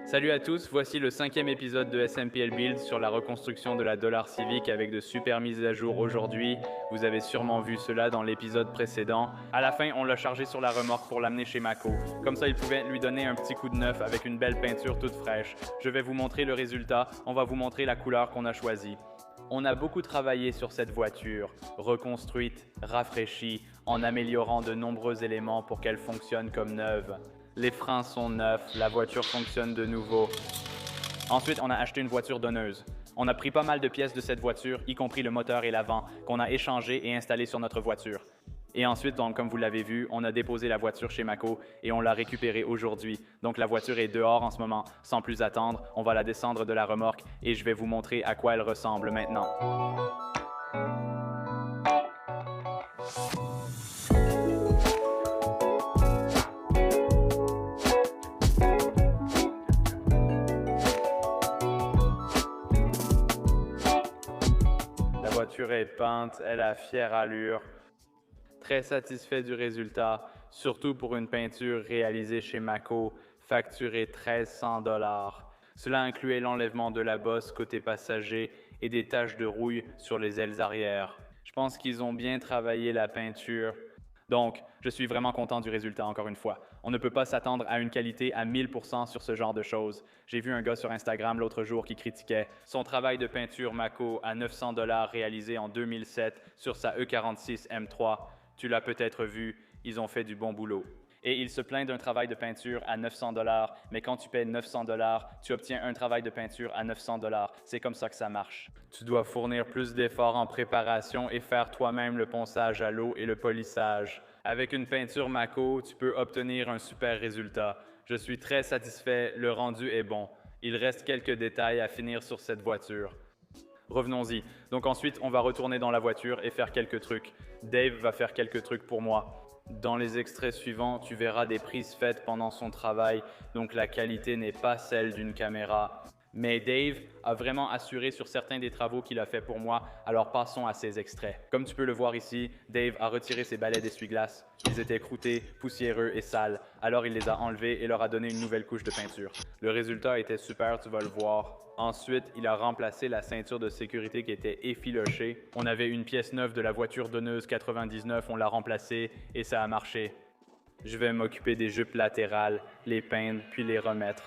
Salut à tous, voici le 5e épisode de SMPL Build sur la reconstruction de la Dollar Civic avec de super mises à jour aujourd'hui. Vous avez sûrement vu cela dans l'épisode précédent. À la fin, on l'a chargé sur la remorque pour l'amener chez Mako. Comme ça, il pouvait lui donner un petit coup de neuf avec une belle peinture toute fraîche. Je vais vous montrer le résultat, on va vous montrer la couleur qu'on a choisie. On a beaucoup travaillé sur cette voiture, reconstruite, rafraîchie, en améliorant de nombreux éléments pour qu'elle fonctionne comme neuve. Les freins sont neufs, la voiture fonctionne de nouveau. Ensuite, on a acheté une voiture donneuse. On a pris pas mal de pièces de cette voiture, y compris le moteur et l'avant, qu'on a échangé et installé sur notre voiture. Et ensuite, donc, comme vous l'avez vu, on a déposé la voiture chez Mako et on l'a récupérée aujourd'hui. Donc la voiture est dehors en ce moment. Sans plus attendre, on va la descendre de la remorque et je vais vous montrer à quoi elle ressemble maintenant. La voiture est peinte, elle a fière allure. Très satisfait du résultat, surtout pour une peinture réalisée chez Mako, facturée 1300 $. Cela incluait l'enlèvement de la bosse côté passager et des taches de rouille sur les ailes arrière. Je pense qu'ils ont bien travaillé la peinture. Donc, je suis vraiment content du résultat encore une fois. On ne peut pas s'attendre à une qualité à 1000% sur ce genre de choses. J'ai vu un gars sur Instagram l'autre jour qui critiquait son travail de peinture Mako à 900 $ réalisé en 2007 sur sa E46 M3. Tu l'as peut-être vu, ils ont fait du bon boulot. Et il se plaint d'un travail de peinture à 900 $, mais quand tu payes 900 $, tu obtiens un travail de peinture à 900 $. C'est comme ça que ça marche. Tu dois fournir plus d'efforts en préparation et faire toi-même le ponçage à l'eau et le polissage. Avec une peinture Mako, tu peux obtenir un super résultat. Je suis très satisfait, le rendu est bon. Il reste quelques détails à finir sur cette voiture. Revenons-y. Donc ensuite, on va retourner dans la voiture et faire quelques trucs. Dave va faire quelques trucs pour moi. Dans les extraits suivants, tu verras des prises faites pendant son travail, donc la qualité n'est pas celle d'une caméra. Mais Dave a vraiment assuré sur certains des travaux qu'il a fait pour moi, alors passons à ces extraits. Comme tu peux le voir ici, Dave a retiré ses balais d'essuie-glace. Ils étaient croûtés, poussiéreux et sales, alors il les a enlevés et leur a donné une nouvelle couche de peinture. Le résultat était super, tu vas le voir. Ensuite, il a remplacé la ceinture de sécurité qui était effilochée. On avait une pièce neuve de la voiture donneuse 99, on l'a remplacée et ça a marché. Je vais m'occuper des jupes latérales, les peindre puis les remettre.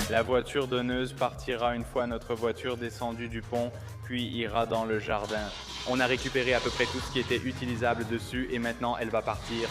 La voiture donneuse partira une fois notre voiture descendue du pont, puis ira dans le jardin. On a récupéré à peu près tout ce qui était utilisable dessus et maintenant elle va partir.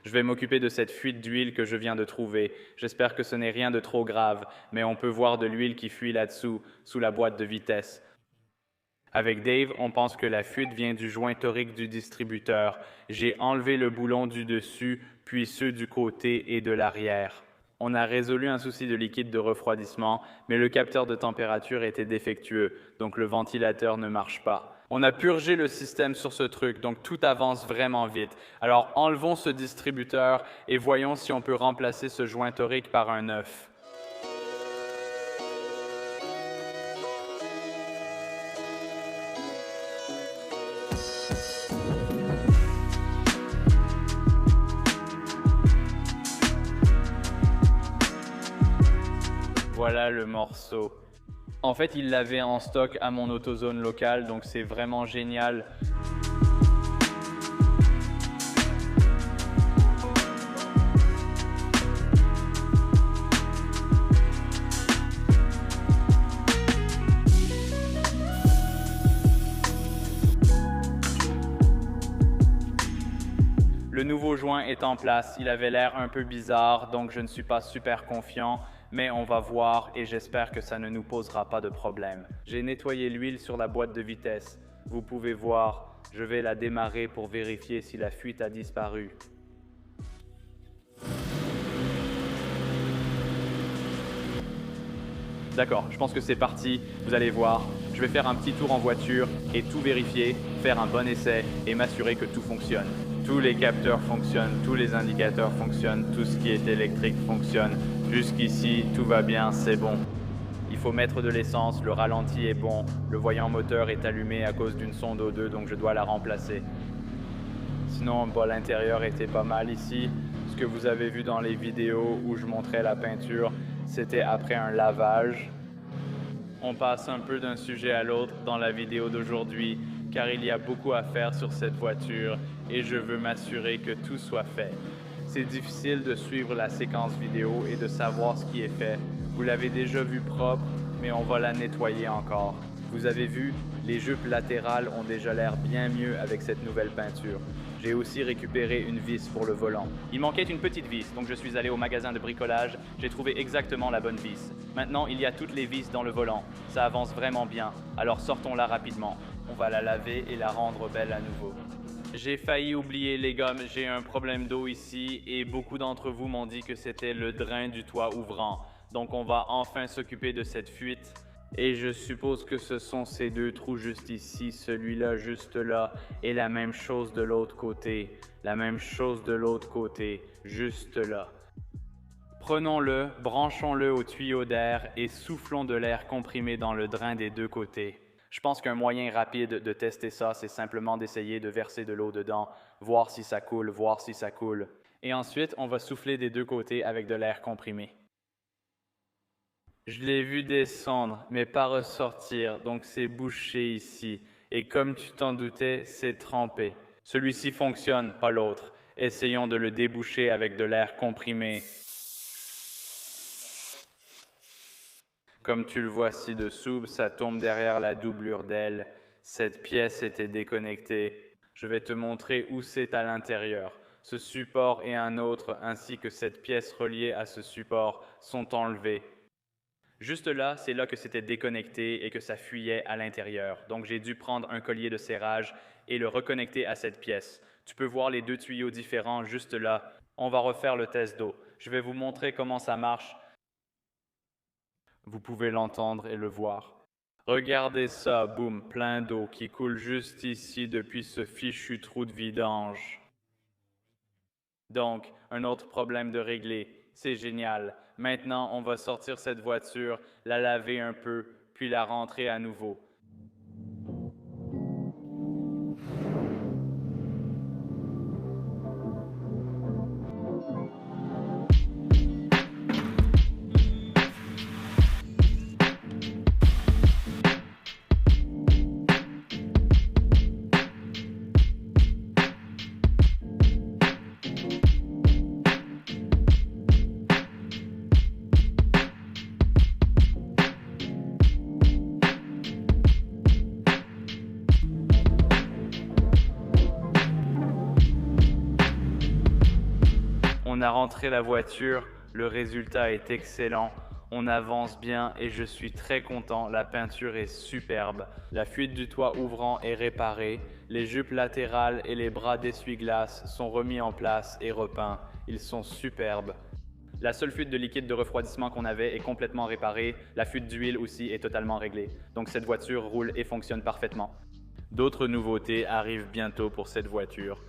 Je vais m'occuper de cette fuite d'huile que je viens de trouver. J'espère que ce n'est rien de trop grave, mais on peut voir de l'huile qui fuit là-dessous, sous la boîte de vitesse. Avec Dave, on pense que la fuite vient du joint torique du distributeur. J'ai enlevé le boulon du dessus, puis ceux du côté et de l'arrière. On a résolu un souci de liquide de refroidissement, mais le capteur de température était défectueux, donc le ventilateur ne marche pas. On a purgé le système sur ce truc, donc tout avance vraiment vite. Alors enlevons ce distributeur et voyons si on peut remplacer ce joint torique par un neuf. Voilà le morceau. En fait, il l'avait en stock à mon AutoZone local, donc c'est vraiment génial. Le nouveau joint est en place, il avait l'air un peu bizarre, donc je ne suis pas super confiant, mais on va voir et j'espère que ça ne nous posera pas de problème. J'ai nettoyé l'huile sur la boîte de vitesse. Vous pouvez voir, je vais la démarrer pour vérifier si la fuite a disparu. D'accord, je pense que c'est parti, vous allez voir. Je vais faire un petit tour en voiture et tout vérifier, faire un bon essai et m'assurer que tout fonctionne. Tous les capteurs fonctionnent, tous les indicateurs fonctionnent, tout ce qui est électrique fonctionne. Jusqu'ici, tout va bien, c'est bon. Il faut mettre de l'essence, le ralenti est bon, le voyant moteur est allumé à cause d'une sonde O2, donc je dois la remplacer. Sinon, l'intérieur était pas mal ici. Ce que vous avez vu dans les vidéos où je montrais la peinture, c'était après un lavage. On passe un peu d'un sujet à l'autre dans la vidéo d'aujourd'hui, car il y a beaucoup à faire sur cette voiture et je veux m'assurer que tout soit fait. C'est difficile de suivre la séquence vidéo et de savoir ce qui est fait. Vous l'avez déjà vu propre, mais on va la nettoyer encore. Vous avez vu, les jupes latérales ont déjà l'air bien mieux avec cette nouvelle peinture. J'ai aussi récupéré une vis pour le volant. Il manquait une petite vis, donc je suis allé au magasin de bricolage. J'ai trouvé exactement la bonne vis. Maintenant, il y a toutes les vis dans le volant. Ça avance vraiment bien, alors sortons-la rapidement. On va la laver et la rendre belle à nouveau. J'ai failli oublier les gommes, j'ai un problème d'eau ici et beaucoup d'entre vous m'ont dit que c'était le drain du toit ouvrant. Donc on va enfin s'occuper de cette fuite. Et je suppose que ce sont ces deux trous juste ici, celui-là juste là, et la même chose de l'autre côté, la même chose de l'autre côté, juste là. Prenons-le, branchons-le au tuyau d'air et soufflons de l'air comprimé dans le drain des deux côtés. Je pense qu'un moyen rapide de tester ça, c'est simplement d'essayer de verser de l'eau dedans, voir si ça coule, voir si ça coule. Et ensuite, on va souffler des deux côtés avec de l'air comprimé. Je l'ai vu descendre, mais pas ressortir, donc c'est bouché ici. Et comme tu t'en doutais, c'est trempé. Celui-ci fonctionne, pas l'autre. Essayons de le déboucher avec de l'air comprimé. Comme tu le vois ci-dessous, ça tombe derrière la doublure d'aile. Cette pièce était déconnectée. Je vais te montrer où c'est à l'intérieur. Ce support et un autre, ainsi que cette pièce reliée à ce support, sont enlevés. Juste là, c'est là que c'était déconnecté et que ça fuyait à l'intérieur. Donc j'ai dû prendre un collier de serrage et le reconnecter à cette pièce. Tu peux voir les deux tuyaux différents juste là. On va refaire le test d'eau. Je vais vous montrer comment ça marche. Vous pouvez l'entendre et le voir. Regardez ça, boum, plein d'eau qui coule juste ici depuis ce fichu trou de vidange. Donc, un autre problème de régler. C'est génial. Maintenant, on va sortir cette voiture, la laver un peu, puis la rentrer à nouveau. On a rentré la voiture, le résultat est excellent, on avance bien et je suis très content, la peinture est superbe. La fuite du toit ouvrant est réparée, les jupes latérales et les bras d'essuie-glace sont remis en place et repeints, ils sont superbes. La seule fuite de liquide de refroidissement qu'on avait est complètement réparée, la fuite d'huile aussi est totalement réglée. Donc cette voiture roule et fonctionne parfaitement. D'autres nouveautés arrivent bientôt pour cette voiture.